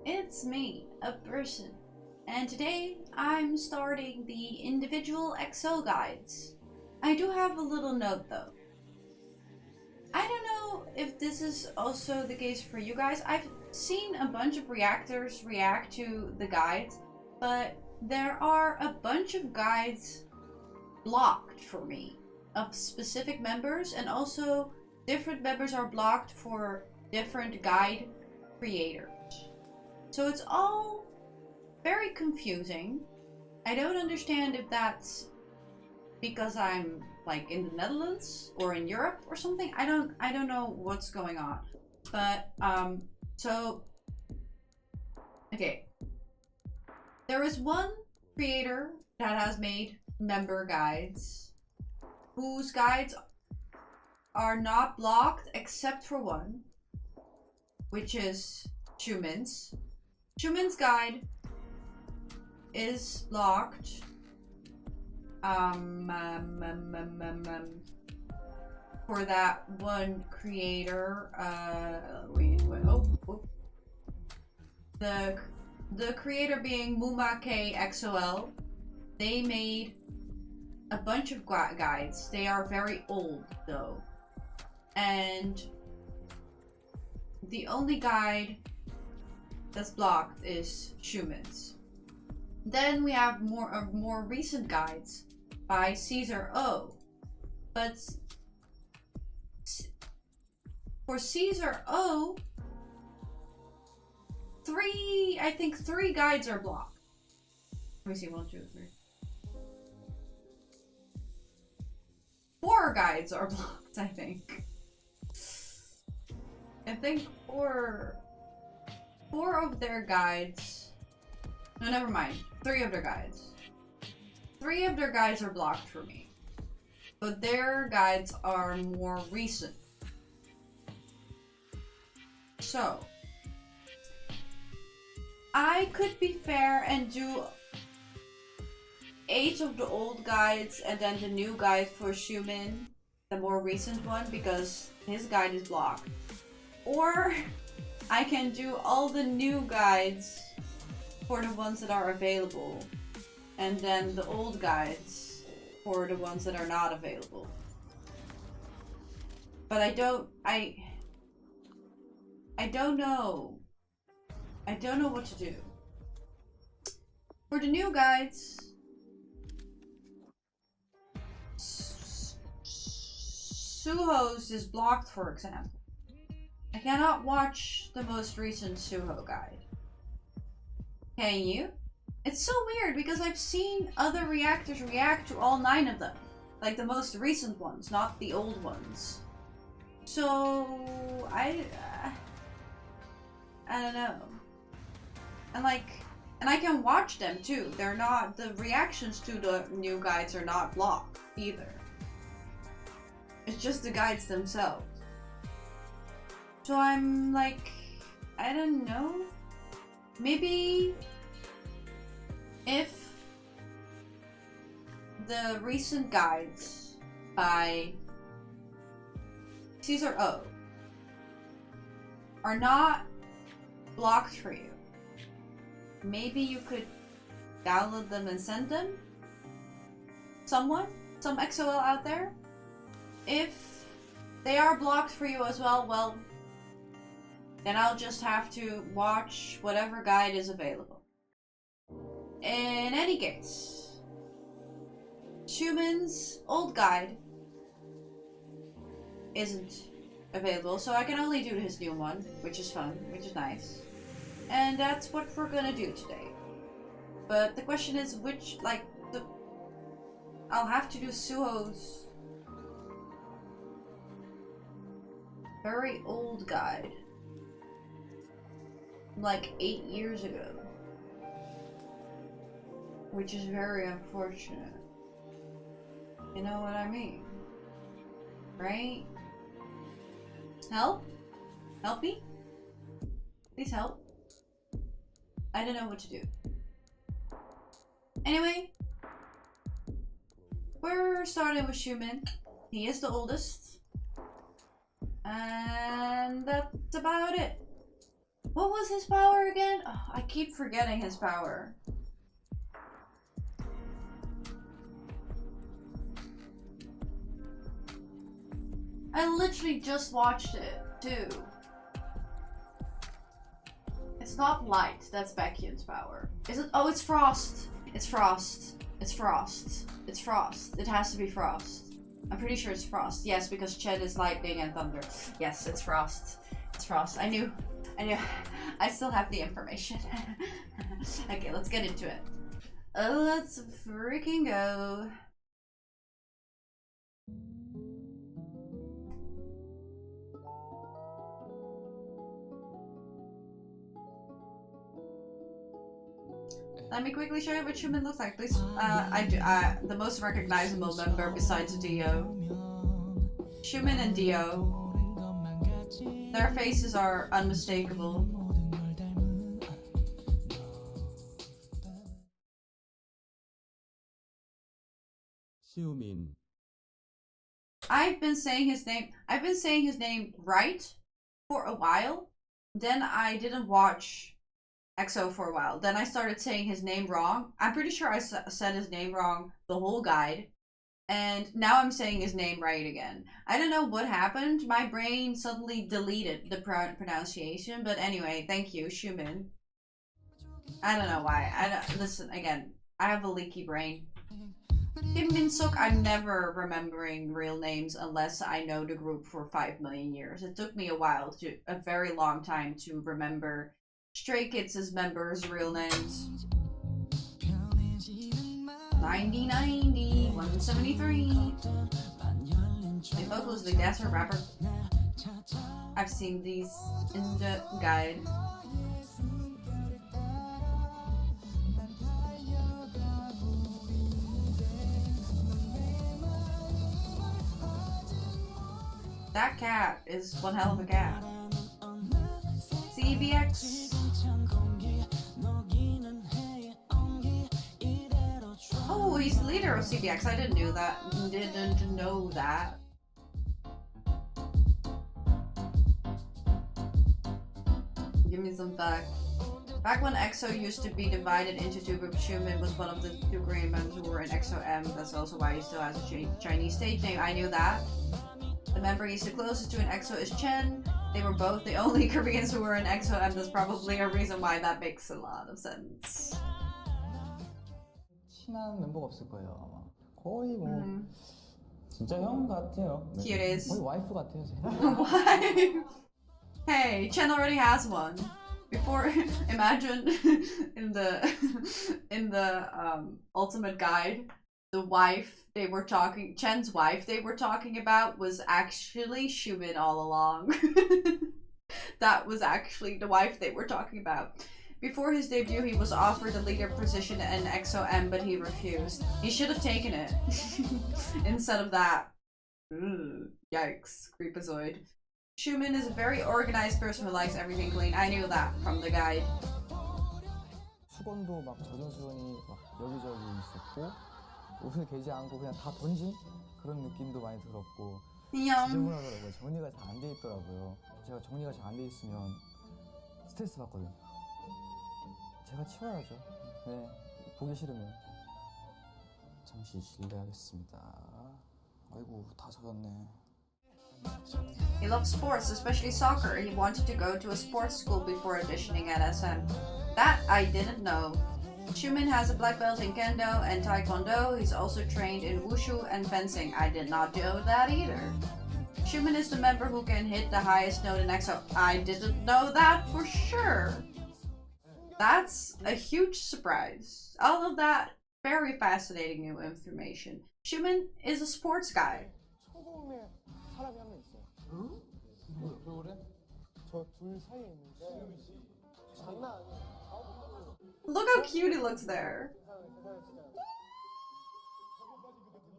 it's me, a person, and today I'm starting the individual EXO guides. I do have a little note though. I don't know if this is also the case for you guys. I've seen a bunch of reactors react to the guides, but there are a bunch of guides blocked for me of specific members, and also different members are blocked for different guide creators. So it's all very confusing. I don't understand if that's because I'm like in the Netherlands or in Europe or something. I don't know what's going on. But so okay. There is one creator that has made member guides whose guides are not blocked except for one, which is Xiumin's. Xiumin's guide is blocked for that one creator. The creator being Muma KXOL. They made a bunch of guides. They are very old though, and the only guide that's blocked is Xiumin's. Then we have more recent guides by Caesar O. But for Caesar O, I think three guides are blocked. Let me see, 1, 2, 3. 4 guides are blocked, I think. I think four of their guides. No, never mind. 3 of their guides. 3 of their guides are blocked for me. But their guides are more recent. So, I could be fair and do 8 of the old guides and then the new guide for Xiumin, the more recent one, because his guide is blocked. Or I can do all the new guides for the ones that are available, and then the old guides for the ones that are not available. But I don't know. I don't know what to do. For the new guides, Suho's is blocked, for example. I cannot watch the most recent Suho guide. Can you? It's so weird because I've seen other reactors react to all 9 of them. Like the most recent ones, not the old ones. So, I don't know. And I can watch them too. They're not, the reactions to the new guides are not blocked either. It's just the guides themselves. So I'm like, I don't know. Maybe if the recent guides by Caesar O are not blocked for you, maybe you could download them and send them? Some XOL out there? If they are blocked for you as well, well, then I'll just have to watch whatever guide is available. In any case, Xiumin's old guide isn't available, so I can only do his new one, which is fun, which is nice. And that's what we're gonna do today. But the question is which, I'll have to do Suho's very old guide. Like 8 years ago. Which is very unfortunate. You know what I mean? Right? Help? Help me? Please help. I don't know what to do. Anyway, we're starting with Xiumin. He is the oldest. And that's about it. What was his power again? Oh, I keep forgetting his power. I literally just watched it, too. It's not light, that's Baekhyun's power. Is it? Oh, it's frost. It's frost. It's frost. It's frost. It has to be frost. I'm pretty sure it's frost. Yes, because Chen is lightning and thunder. Yes, it's frost. It's frost. I knew. I still have the information. Okay, let's get into it. Let's freaking go. Let me quickly show you what Xiumin looks like, please. The most recognizable member besides Dio. Xiumin and Dio. Their faces are unmistakable. Xiumin. I've been saying his name right for a while. Then I didn't watch EXO for a while. Then I started saying his name wrong. I'm pretty sure I said his name wrong the whole guide. And now I'm saying his name right again. I don't know what happened. My brain suddenly deleted the pronunciation. But anyway, thank you, Xiumin. I don't know why. Listen, again, I have a leaky brain. Kim Min-suk, I'm never remembering real names unless I know the group for 5 million years. It took me a very long time to remember Stray Kids' members' real names. 9090, 173. The vocalist, the dancer, rapper. I've seen these in the guide. That cat is one hell of a cat. CBX. Oh, he's the leader of CBX. I didn't know that. Didn't know that. Give me some facts. Back when EXO used to be divided into two groups, Xiumin was one of the two Korean members who were in EXO M. That's also why he still has a Chinese stage name. I knew that. The member he's the closest to in EXO is Chen. They were both the only Koreans who were in EXO, and there's probably a reason why that makes a lot of sense. 친한 멤버가 없을 거예요 아마. 거의 뭐 진짜 형 같아요. Here it is. 거의 와이프 같아요. Wife. Hey, Chen already has one. Before, imagine in the ultimate guide, the wife Chen's wife they were talking about was actually Xiumin all along. That was actually the wife they were talking about. Before his debut, he was offered a leader position in EXO M, but he refused. He should have taken it instead of that. Yikes, creepazoid. Xiumin is a very organized person who likes everything clean. I knew that from the guide. 수건도 막 젖은 수건이 막 여기저기 있었고 옷을 개지 않고 그냥 다 던진 그런 느낌도 많이 들었고 지저분하더라고요. 정리가 잘 안 돼 있더라고요. 제가 정리가 잘 안 돼 있으면 스트레스 받거든요. 제가 치워야죠. 네, 보기 싫으면. 잠시 실례하겠습니다. 아이고 다 젖었네. He loved sports, especially soccer. He wanted to go to a sports school before auditioning at SM. That I didn't know. Xiumin has a black belt in Kendo and Taekwondo. He's also trained in Wushu and fencing. I did not know that either. Xiumin is the member who can hit the highest note in EXO. I didn't know that for sure. That's a huge surprise. All of that very fascinating new information. Xiumin is a sports guy. 사람이 한 명 있어요. 응? 그래? 저 둘 사이에 있는데 장난 아니야. Look how cute he looks there.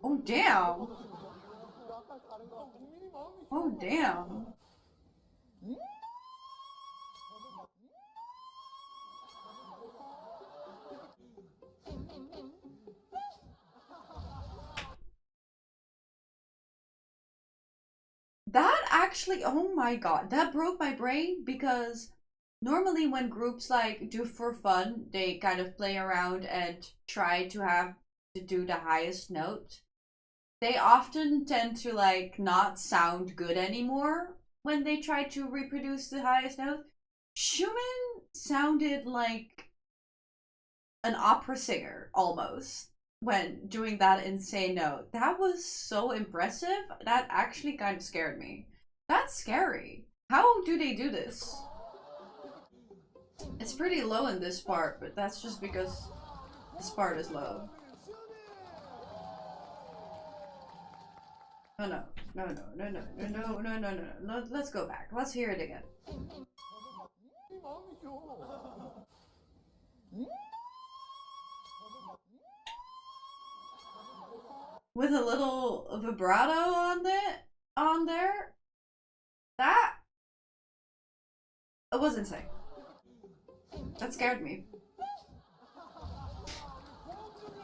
Oh damn. Oh damn. That actually, oh my god, that broke my brain because normally when groups like do for fun, they kind of play around and try to do the highest note. They often tend to like not sound good anymore when they try to reproduce the highest note. Xiumin sounded like an opera singer almost when doing that insane note. That was so impressive. That actually kind of scared me. That's scary. How do they do this? It's pretty low in this part, but that's just because this part is low. Oh no, no, no, no, no, no, no, no, no, no. Let's go back. Let's hear it again. With a little vibrato on there. That it was insane. That scared me.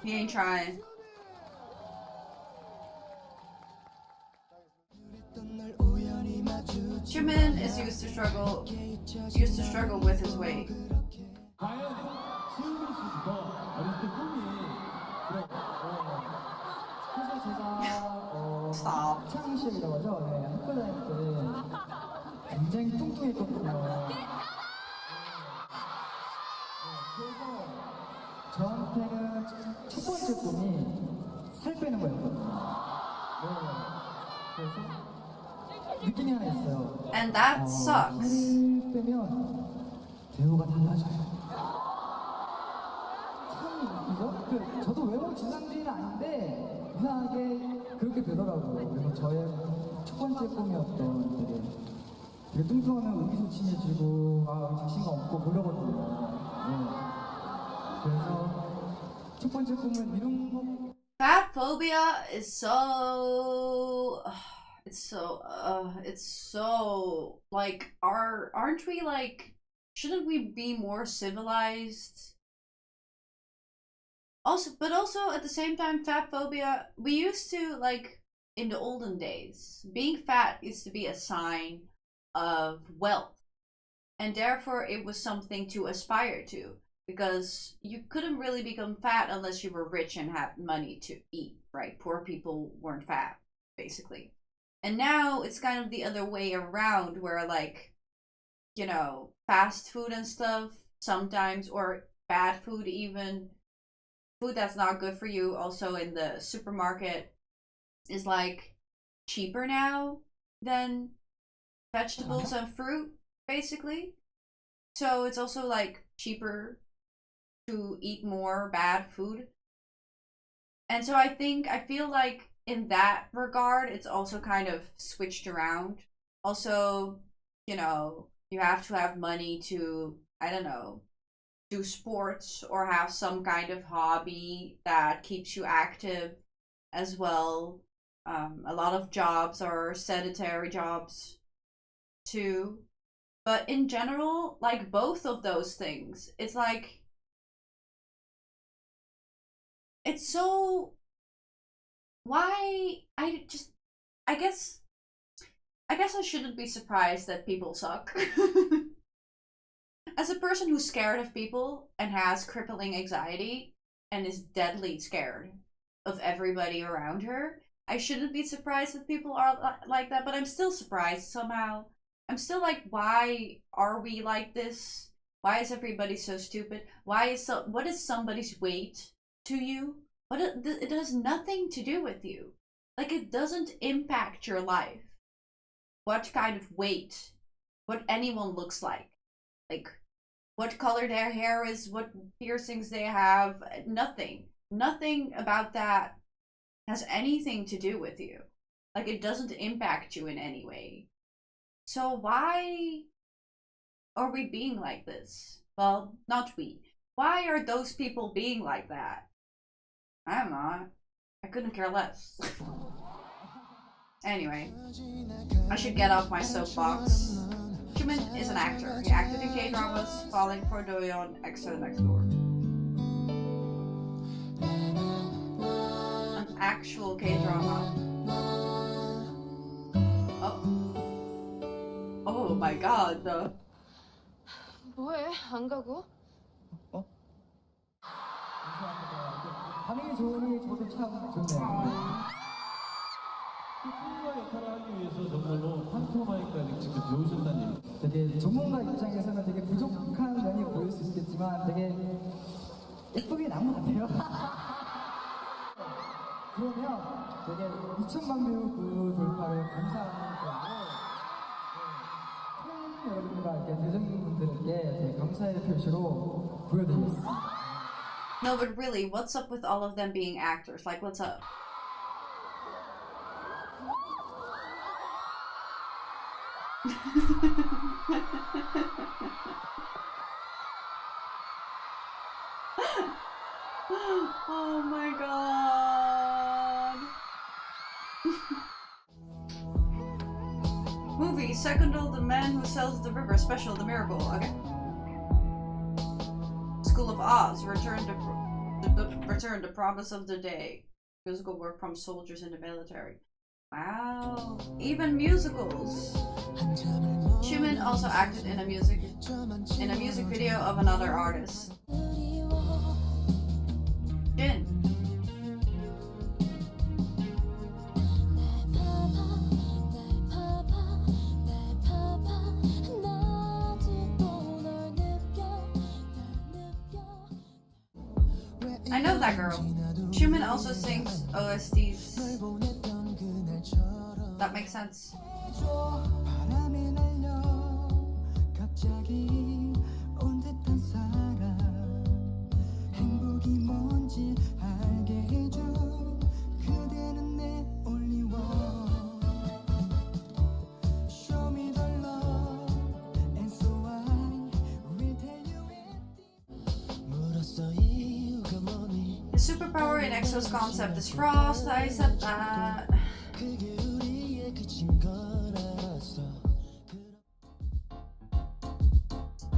He ain't trying. Xiumin is used to struggle with his weight. Stop. 창시이라고 하죠. 네, 학교 다닐 때 굉장히 뚱뚱했거든요. 그래서 저한테는 첫 번째 꿈이 살 빼는 거였거든요. 그래서 느낌이 하나 있어요. And that sucks. 살을 빼면 배우가 달라져요. 참 웃기죠? 저도 외모 지상주의는 아닌데 이상하게 그렇게 되더라고요. 그래서 저의 첫 번째 꿈이었던 되게 뚱뚱하면 의기소침해지고 자신감 없고 그러거든요. 네. 그래서 첫 번째 꿈은 이룬 거. Fat phobia is so it's so like aren't we like shouldn't we be more civilized? But also at the same time, fat phobia, we used to, like, in the olden days, being fat used to be a sign of wealth. And therefore, it was something to aspire to. Because you couldn't really become fat unless you were rich and had money to eat, right? Poor people weren't fat, basically. And now, it's kind of the other way around, where, like, you know, fast food and stuff, sometimes, or bad food even, food that's not good for you also in the supermarket is like cheaper now than vegetables and fruit, basically. So it's also like cheaper to eat more bad food. And so I feel like in that regard it's also kind of switched around. Also, you know, you have to have money to, I don't know, do sports or have some kind of hobby that keeps you active as well. A lot of jobs are sedentary jobs too. But in general, like both of those things, it's like it's so why I guess I shouldn't be surprised that people suck. As a person who's scared of people and has crippling anxiety and is deadly scared of everybody around her, I shouldn't be surprised that people are like that, but I'm still surprised somehow. I'm still like, why are we like this? Why is everybody so stupid? What is somebody's weight to you? It has nothing to do with you. Like, it doesn't impact your life. What kind of weight, what anyone looks like, what color their hair is, what piercings they have, nothing. Nothing about that has anything to do with you. Like, it doesn't impact you in any way. So why are we being like this? Well, not we. Why are those people being like that? I'm not. I couldn't care less. Anyway, I should get off my soapbox. Xiumin is an actor. He acted in K-dramas, Falling for Doyeon, EXO Next Door. An actual K-drama. Oh. Oh my god, 뭐해? 안 가고? 어? 감사합니다. 반응이 좋으니 저도 참 좋네요. 전문가 역할을 하기 위해서 정말로 판토마이까지 직접 배우신다는 얘기. 되게 전문가 입장에서는 되게 부족한 면이 보일 수 있겠지만 되게 예쁘게 나온 것 같아요. 그러면 되게 2천만 뷰 돌파를 감사하는 그런 팬 여러분과 이렇게 대중분들께 되게 감사의 표시로 보여드리겠습니다. No, but really, what's up with all of them being actors? Like, what's up? Oh my god. Movie Secondal, The Man Who Sells the River Special, The Miracle. Okay. School of Oz, Return to Promise of the Day. Musical work from soldiers in the military. Wow. Even musicals. Xiumin also acted in a music video of another artist. Jin. I know that girl. Xiumin also sings OSTs. That makes sense. The superpower in EXO's concept is frost. I said that.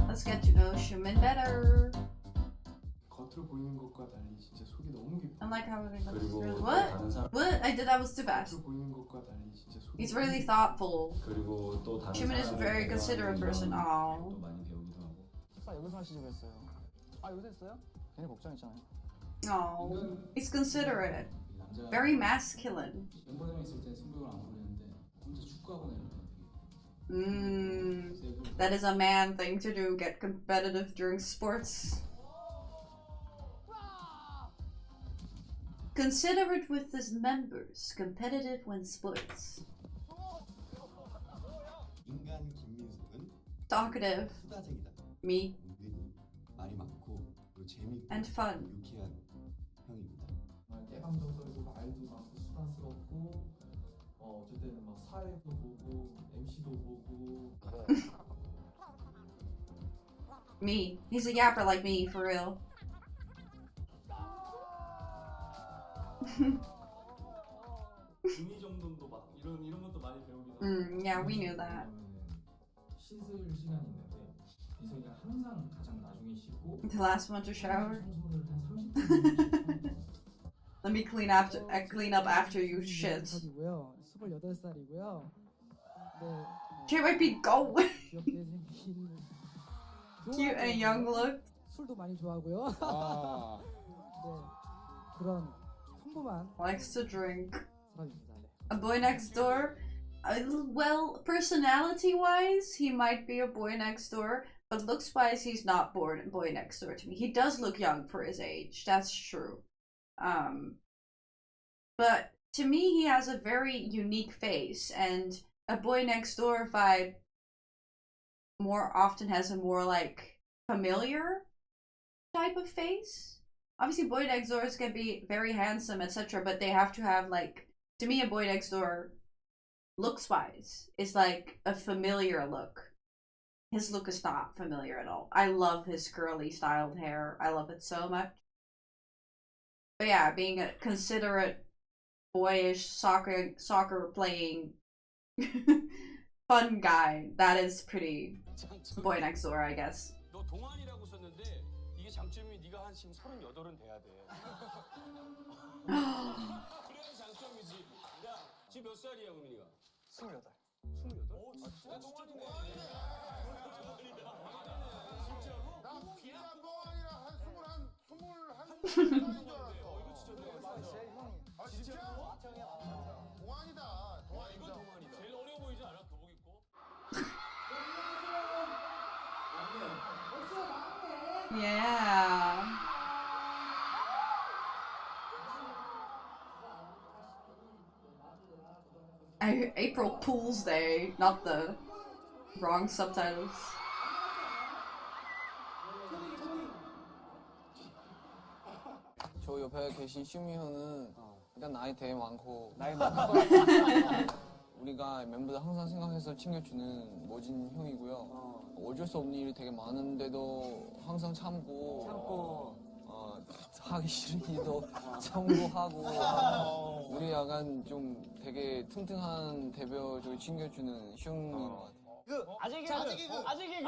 Let's get to know Xiumin better. 겉으로 보이는 것과 달리 진짜 속이 너무 깊어. I like how it looks. What? I did that was too fast. 겉으로 보이는 것과 달리 진짜 속이. He's really thoughtful. 그리고 또 다른 Xiumin is a very considerate person. Oh. 또 많이 배우기도 하고. 식사 여기서 하시기로 했어요. 아 여기서 했어요? 괜히 걱정했잖아요. Oh. He's considerate. Very masculine. 멤버들이랑 있을 때 성격을 안 부리는데 혼자 축구하거나 이럴 때 That is a man thing to do. Get competitive during sports. Considerate with his members. Competitive when sports. 인간 김민석은 Talkative. 수다쟁이다. Me. 은근히 말이 많고 그리고 재밌고 And fun. 유쾌한 형입니다. 깨감정적이고 말도 많고 수다스럽고 어쩔 때는 막 사회도 보고 MC도 보고. Me. He's a yapper like me, for real. 중이 정도도 막 이런 것도 많이 배우기도 하고. Yeah, we knew that. 씻을 시간이 있는데 이성이가 항상 가장 나중에 씻고 The last one to shower. 청소를 한 30분. Let me clean up after you shit. 28살이고요. 네. JYP go. 귀엽게 생긴. Cute and young look. 술도 많이 좋아하고요. 네. 그런 평범한 Likes to drink. 사람입니다. 네. A boy next door. Well, personality-wise, he might be a boy next door, but looks-wise, he's not boy next door to me. He does look young for his age. That's true. But to me, he has a very unique face, and a boy next door vibe more often has a more like familiar type of face. Obviously, boy next doors can be very handsome, etc., but they have to have like, to me, a boy next door looks wise is like a familiar look. His look is not familiar at all. I love his curly styled hair. I love it so much. But yeah, being a considerate, boyish, soccer playing fun guy, that is pretty boy next door, I guess. 너 동안이라고 썼는데 이게 장점이 네가 한 지금 38은 돼야 돼. 그래야 장점이지. 야, 지금 몇 살이야, 우민이가? 28. 28? 오, 진짜 동안이네. 제일 어려 보이지 않아? 교복 입고? Yeah. April Fool's Day, not the wrong subtitles. 저 옆에 계신 슈미 형은 일단 나이 되게 많고 우리가 멤버들 항상 생각해서 챙겨주는 멋진 형이고요. 어쩔 수 없는 일이 되게 많은데도 항상 참고 하기 싫은 일도 참고 하고 우리 약간 좀 되게 튼튼한 대표적으로 챙겨주는 형인 것 같아요. 아재 개그! 아재 개그!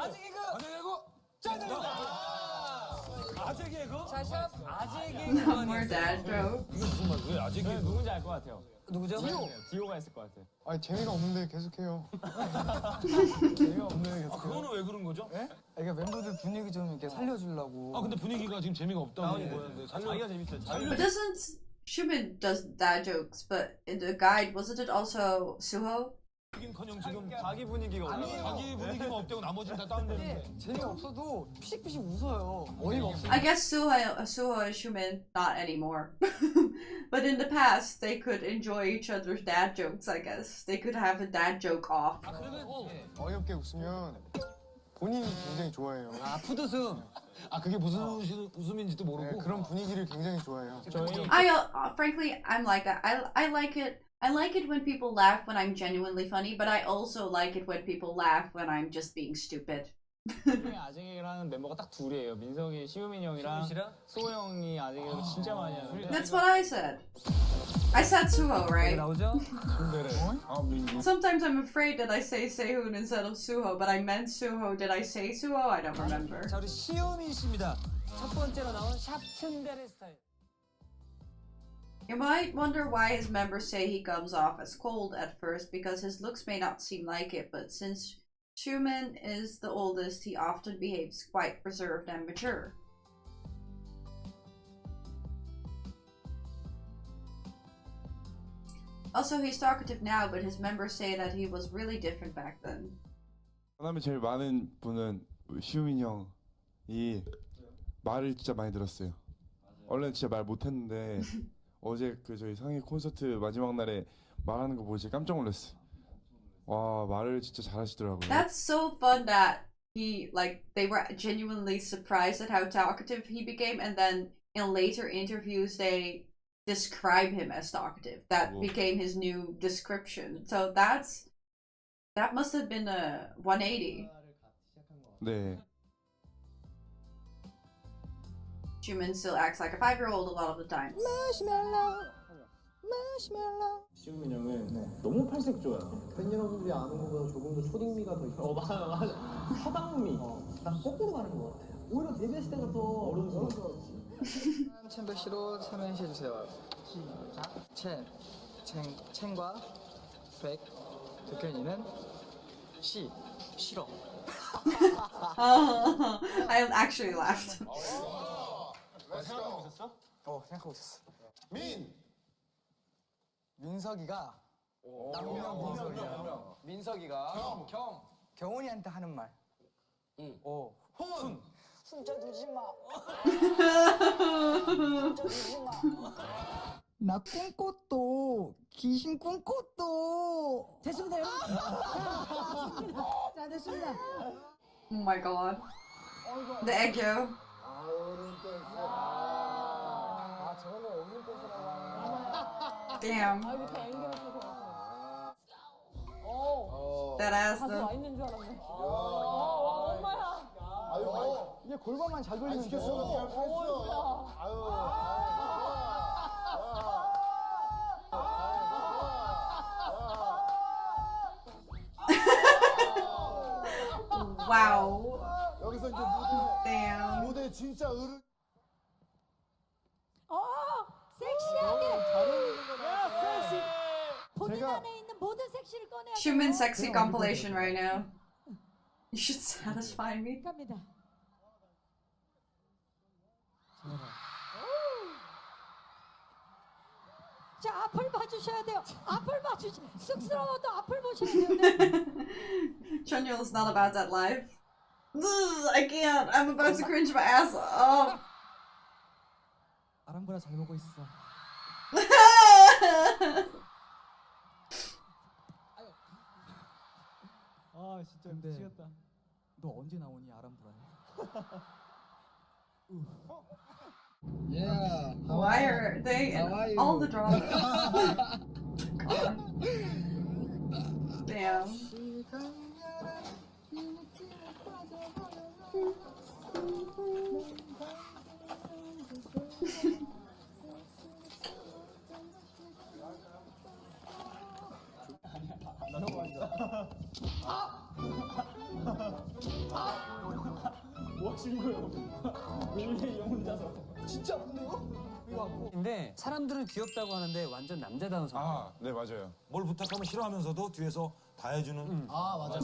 아재 개그? 자샵 아재 One more dad joke. 이거 무슨 말? 왜 아재 개그? 누군지 알 것 같아요. 누구죠? 디오가 있을 것 같아. 아니 재미가 없는데 계속해요. 재미가 없는 게. 아, 그거는 왜 그런 거죠? 그러니까 멤버들 분위기 좀 이렇게 살려주려고. 아, 근데 분위기가 지금 재미가 없다고 보였는데 자기가 재밌어요. But doesn't Xiumin does dad jokes? But in the guide, wasn't it also Suho? 하긴커녕 지금 자기 분위기가 올라가. 자기 분위기만 없대고 나머지는 다 다운되는데. 재미가 없어도 피식피식 웃어요. 어이가 없어. I guess Suho and Xiumin not anymore. But in the past, they could enjoy each other's dad jokes. I guess they could have a dad joke off. 아, 그러면 어이없게 웃으면 본인이 굉장히 좋아해요. 아 푸드슴. 아, 그게 무슨 웃음인지도 모르고. 그런 분위기를 굉장히 좋아해요. Frankly, I'm like that. I like it. I like it when people laugh when I'm genuinely funny, but I also like it when people laugh when I'm just being stupid. 아재개그라는 멤버가 딱 둘이에요. 민석이, 시우민 형이랑 씨랑? 수호 형이 아재개그 진짜 많이 하는데. That's what I said. I said Suho, right? 나오죠? Sometimes I'm afraid that I say Sehun instead of Suho, but I meant Suho. Did I say Suho? I don't remember. 자 우리 시우민 씨입니다. 첫 번째로 나온 샵 츤데레 스타일. You might wonder why his members say he comes off as cold at first, because his looks may not seem like it, but since Xiumin is the oldest, he often behaves quite reserved and mature. Also, he's talkative now, but his members say that he was really different back then. 만남에 제일 많은 분은 시우민 형이 말을 진짜 많이 들었어요. 원래는 진짜 말 못했는데 어제 그 저희 상해 콘서트 마지막 날에 말하는 거 보고 진짜 깜짝 놀랐어요. 와, 말을 진짜 잘하시더라고요. That's so fun that they were genuinely surprised at how talkative he became, and then in later interviews they describe him as talkative. That became his new description. So that must have been a 180. 네. Xiumin still acts like a 5-year-old a lot of the time. 시우민 형은 너무 팔색 좋아요. 팬 여러분들이 아는 것보다 조금 더 초딩미가 더 있어. 맞아. 서당미. 난 거꾸로 가는 것 같아. 오히려 데뷔했을 때가 더 어른스러웠지. 챔버시로 삼행시 해주세요. 시작. 첸과 백 도현이는 싫어. I actually laughed. 생각하고 있었어? 생각하고 있었어. 민석이가 남명 민석이야. 민석이가 경훈이한테 하는 말. 진짜 두지 마. 나 꿈꿨도 귀신 꿈꿨도. 됐습니다, 여러분. 자, 됐습니다. Oh my god. The echo. 저거는 없는 뜻이라고 하는. Damn. 아, 이렇게 앵겨서 That ass 가수 와 though. 있는 줄 알았네. 엄마야. 이게 골반만 잘 돌리면 돼. Wow. 여기서 이제 Damn. 무대 진짜 어른 섹시하게. 잘 어울리는 거 같아. 본인 제가- 안에 있는 모든 섹시를 꺼내야 돼요. Xiumin sexy compilation right now. You should satisfy me. 갑니다. 자, 앞을 봐주셔야 돼요. 앞을 봐주시. 쑥스러워도 앞을 보셔야 돼요. Chunhyul's not about that life. Ugh, I can't. I'm about to cringe my ass off. 아람보라 잘 보고 있어. 아 진짜 미치겠다. 너 언제 나오니 아람보라에? Yeah. Why are they in How are all you? the drama? Damn. 뭐 하신 거예요? 왜 혼자서? 진짜 아픈데요? 이거 아프고. 근데 사람들은 귀엽다고 하는데 완전 남자다운 성격. 아, 네 맞아요. 뭘 부탁하면 싫어하면서도 뒤에서 다 해주는. 아 맞아.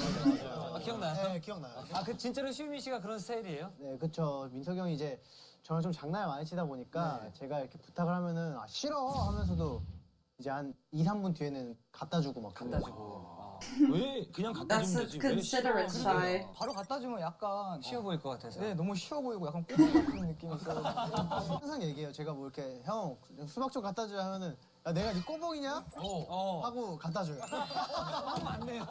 아, 기억나요? 네 기억나요. 아, 그 진짜로 시우민 씨가 그런 스타일이에요? 네 그쵸. 민석이 형이 이제 저랑 좀 장난을 많이 치다 보니까 제가 이렇게 부탁을 하면은 아 싫어 하면서도 이제 한 2, 3분 뒤에는 갖다 주고 막 갖다 주고. 왜 그냥 갖다 That's 주면 the 되지? 왜 considerate 싫어? side. 바로 갖다 주면 약간 쉬워 보일 것 같아서. 네 너무 쉬워 보이고 약간 꼬마 같은 느낌이 있어요. 항상 얘기해요. 제가 뭐 이렇게 형 수박 좀 갖다 줘야 하면은 야 내가 네 꼬봉이냐? 하고 갖다 줘요. 맞네요.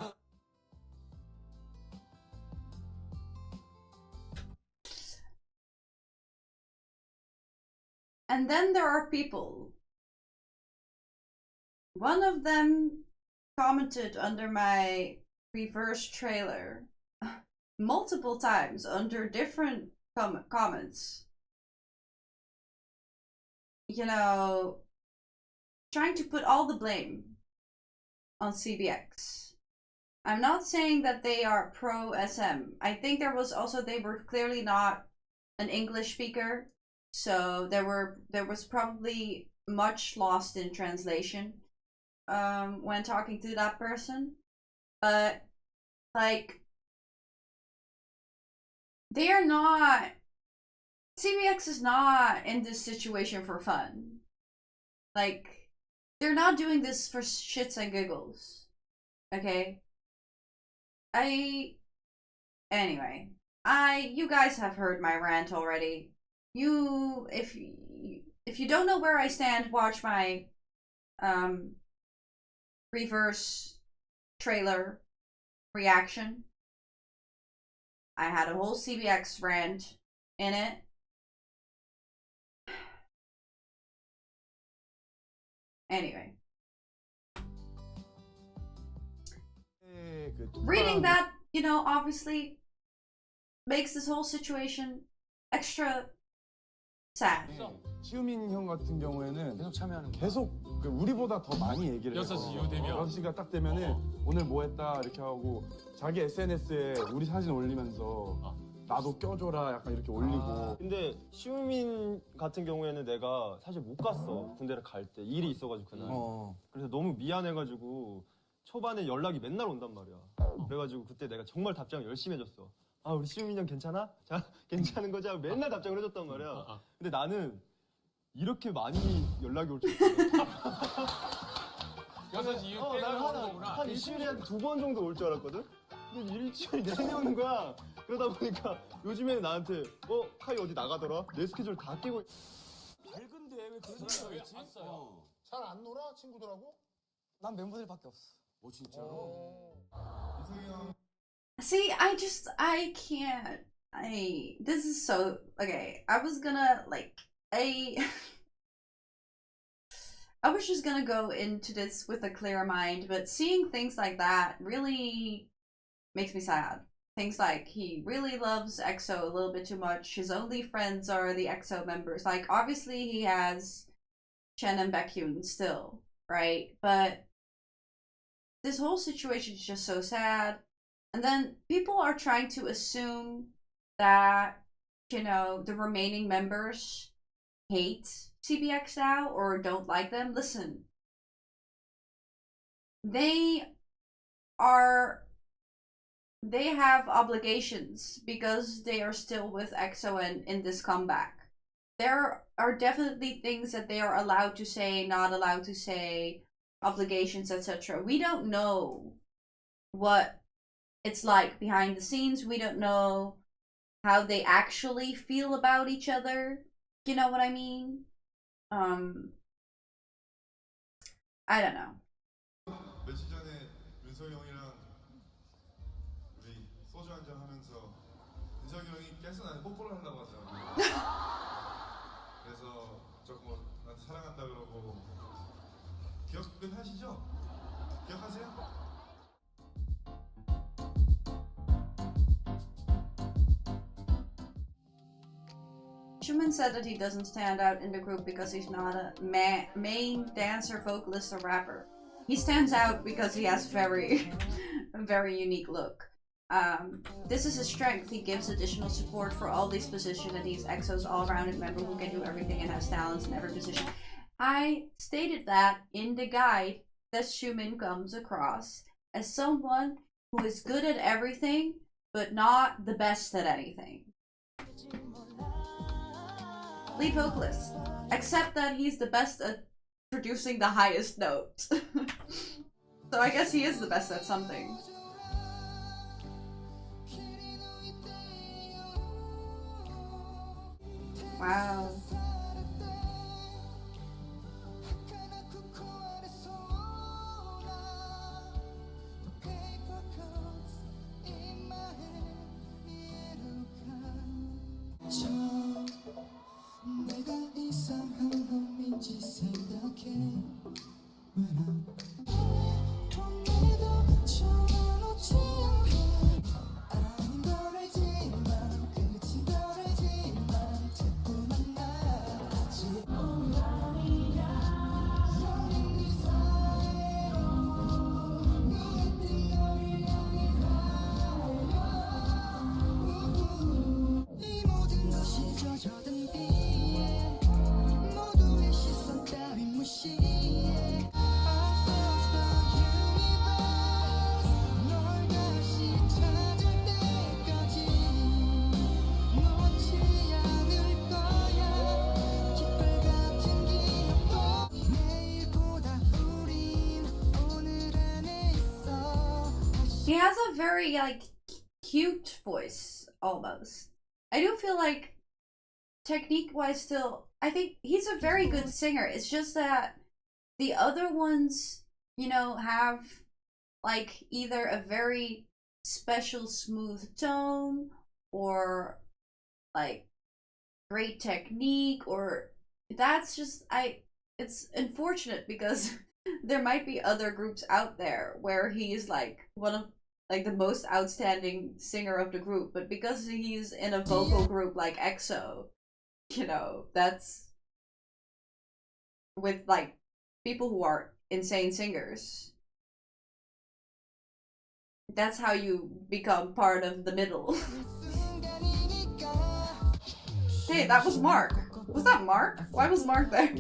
And then there are people. One of them commented under my reverse trailer multiple times under different comments. You know, trying to put all the blame on CBX. I'm not saying that they are pro SM. I think there was also, they were clearly not an English speaker, so there was probably much lost in translation when talking to that person. But like, they are not, CBX is not in this situation for fun. Like, they're not doing this for shits and giggles. Okay? Anyway, you guys have heard my rant already. If you don't know where I stand, watch my reverse trailer reaction. I had a whole CBX rant in it. Anyway. Reading that, you know, obviously makes this whole situation extra sad. 시우민 형 같은 경우에는 계속 참여하는 거. 계속 그 우리보다 더 많이 얘기를 해요. 6시 이후 되면. 6시가 딱 되면은 오늘 뭐 했다 이렇게 하고 자기 SNS에 우리 사진 올리면서 나도 껴줘라 약간 이렇게 올리고. 근데 시우민 같은 경우에는 내가 사실 못 갔어. 군대를 갈 때 일이 있어가지고 그날. 그래서 너무 미안해가지고 초반에 연락이 맨날 온단 말이야. 그래가지고 그때 내가 정말 답장을 열심히 해줬어. 아 우리 시우민 형 괜찮아? 자 괜찮은 거지? 하고 맨날 답장을 해줬단 말이야. 근데 나는 이렇게 많이 연락이 올 줄 몰랐어. 6시 이후 때가 오는 거구나. 한 일주일에 한 2번 정도 올 줄 알았거든? 근데 일주일이 내내 오는 거야. 그러다 보니까 요즘에는 나한테 카이 어디 나가더라? 내 스케줄 다 끼고. 밝은데 왜 그런 생각을 했지? 잘 안 놀아 친구들하고? 난 멤버들밖에 없어. 진짜로? See, I can't. This is so, okay, I was gonna, like, I was just gonna go into this with a clear mind, but seeing things like that really makes me sad. Things like he really loves EXO a little bit too much. His only friends are the EXO members. Like, obviously he has Chen and Baekhyun still, right? But this whole situation is just so sad. And then people are trying to assume that, you know, the remaining members hate CBX now or don't like them. Listen, they have obligations because they are still with EXO and in this comeback. there are definitely things that they are allowed to say, not allowed to say, obligations, etc. We don't know what it's like behind the scenes. We don't know how they actually feel about each other. You know what I mean? I don't know. 며칠 전에 윤석이 형이랑 우리 소주 한잔 하면서 윤석이 형이 계속 나한테 뽀뽀를 하려고 하더라고. 그래서 조금 나한테 사랑한다 그러고 기억은 하시죠? 기억하세요? Xiumin said that he doesn't stand out in the group because he's not a main dancer, vocalist, or rapper. He stands out because he has a very unique look. This is his strength. He gives additional support for all these positions, and he's EXO's all-rounded member who can do everything and has talents in every position. I stated that in the guide that Xiumin comes across as someone who is good at everything, but not the best at anything. Lead vocalist, except that he's the best at producing the highest note. So I guess he is the best at something. Wow. He has a very, like, cute voice, almost. I do feel like, technique-wise still, I think he's a very good singer. It's just that the other ones, you know, have, like, either a very special smooth tone, or, like, great technique, or that's just, it's unfortunate because there might be other groups out there where he's like one of like the most outstanding singer of the group, but because he's in a vocal group like EXO, you know, that's with like people who are insane singers. That's how you become part of the middle. Hey, that was Mark. Was that Mark? Why was Mark there?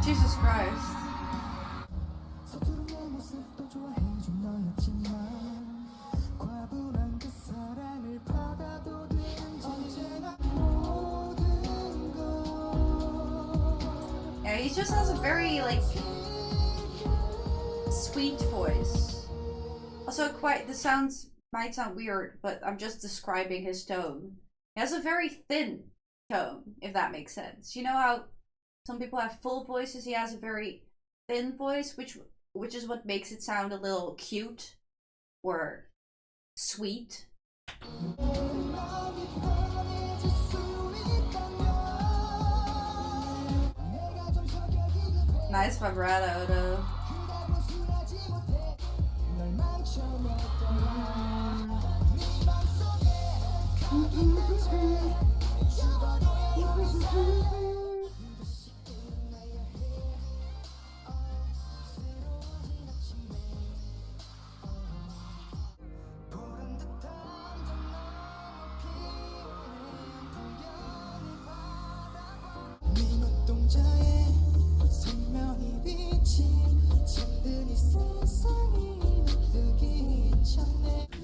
Jesus Christ. Yeah, he just has a very, like, sweet voice. Also quite, might sound weird, but I'm just describing his tone. He has a very thin tone, if that makes sense. You know how some people have full voices? He has a very thin voice, which is what makes it sound a little cute or sweet. Nice vibrato though.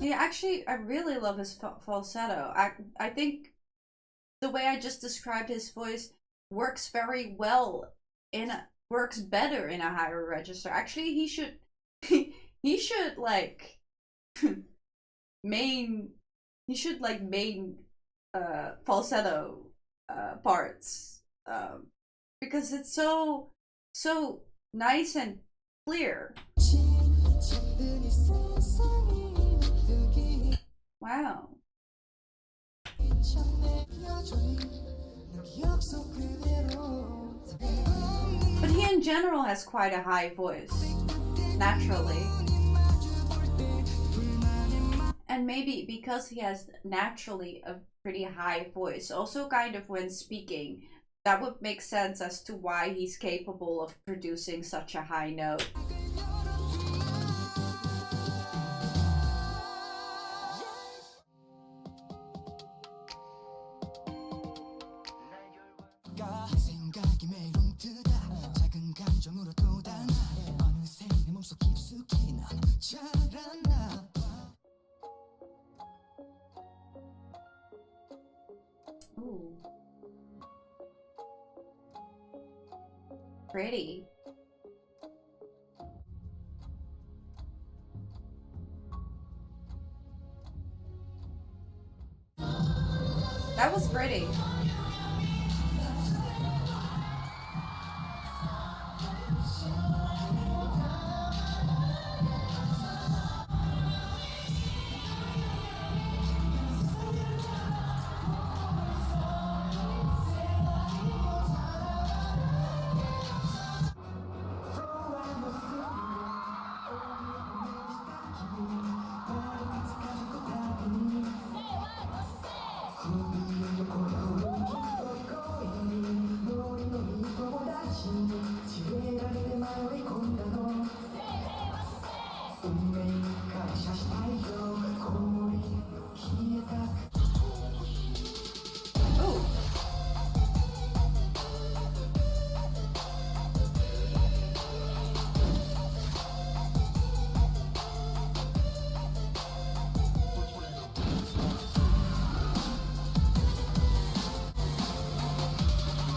Yeah, actually, I really love his falsetto. I think the way I just described his voice works very well works better in a higher register. Actually, he should he should like main falsetto parts because it's so nice and clear. Wow. But he in general has quite a high voice, naturally. And maybe because he has naturally a pretty high voice, also kind of when speaking, that would make sense as to why he's capable of producing such a high note. Ooh. Pretty. That was pretty.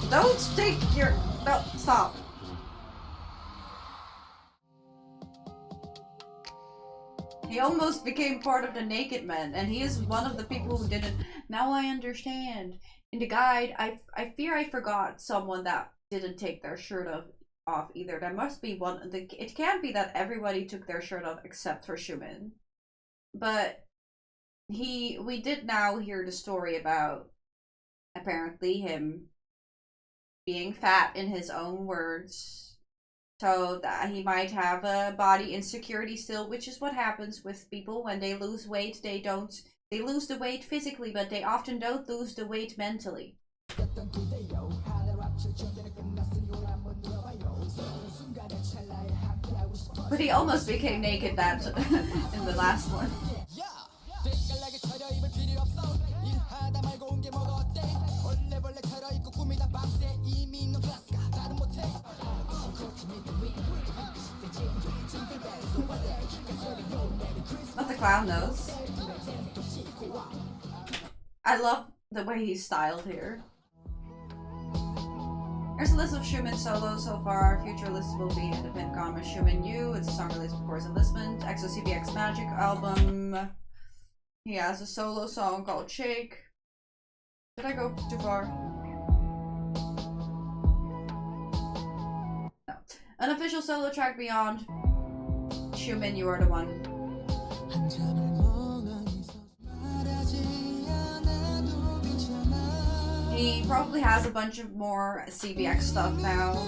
Don't stick your... No, stop. He almost became part of the Naked Men, and he is one of the people who didn't. Now I understand. In the guide, I fear I forgot someone that didn't take their shirt off either. There must be one. It can't be that everybody took their shirt off except for Xiumin. But we did now hear the story about apparently him being fat in his own words, so that he might have a body insecurity still, which is what happens with people when they lose weight. They lose the weight physically, but they often don't lose the weight mentally. But he almost became naked that in the last one. Not the clown nose. I love the way he's styled here. Here's a list of Xiumin solos so far. Future lists will be independent comma Xiumin U. It's a song released before his enlistment. EXO CBX Magic album. He has a solo song called Shake. Did I go too far? No. Unofficial solo track beyond. Xiumin, you are the one. He probably has a bunch of more CBX stuff now.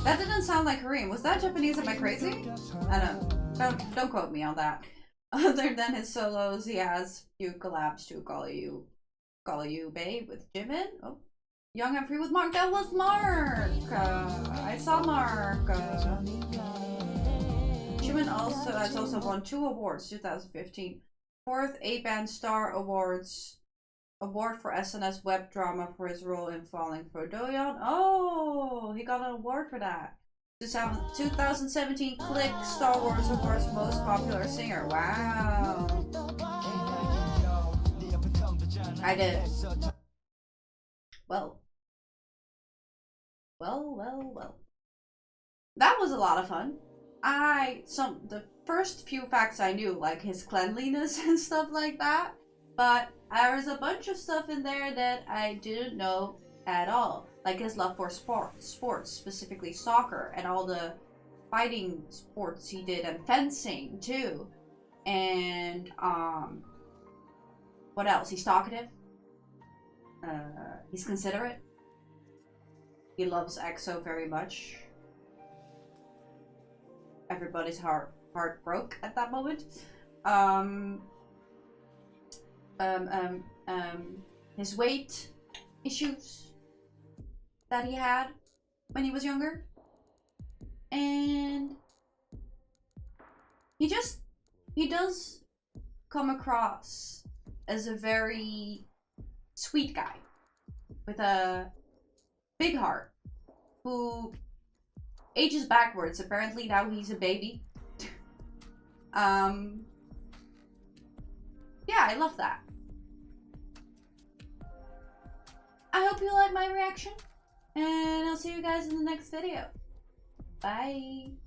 That didn't sound like Korean. Was that Japanese? Am I crazy? I don't quote me on that. Other than his solos, he has few collabs to Call You Babe with Jimin. Oh, Young and Free with Mark. That was Mark. I saw Mark. Jimin has also won 2 awards, 2015. 4th A-Band Star Awards. Award for SNS web drama for his role in Falling for Doyeon. Oh, he got an award for that. 2017 Click Star Wars Awards Most Popular Singer. Wow. I did. Well. That was a lot of fun. The first few facts I knew, like his cleanliness and stuff like that, but there was a bunch of stuff in there that I didn't know at all. Like his love for sports, specifically soccer, and all the fighting sports he did, and fencing too. And what else? He's talkative. He's considerate. He loves EXO very much. Everybody's heart broke at that moment. His weight issues that he had when he was younger, and he does come across as a very sweet guy with a big heart who ages backwards. Apparently now he's a baby. Yeah, I love that. I hope you like my reaction, and I'll see you guys in the next video. Bye.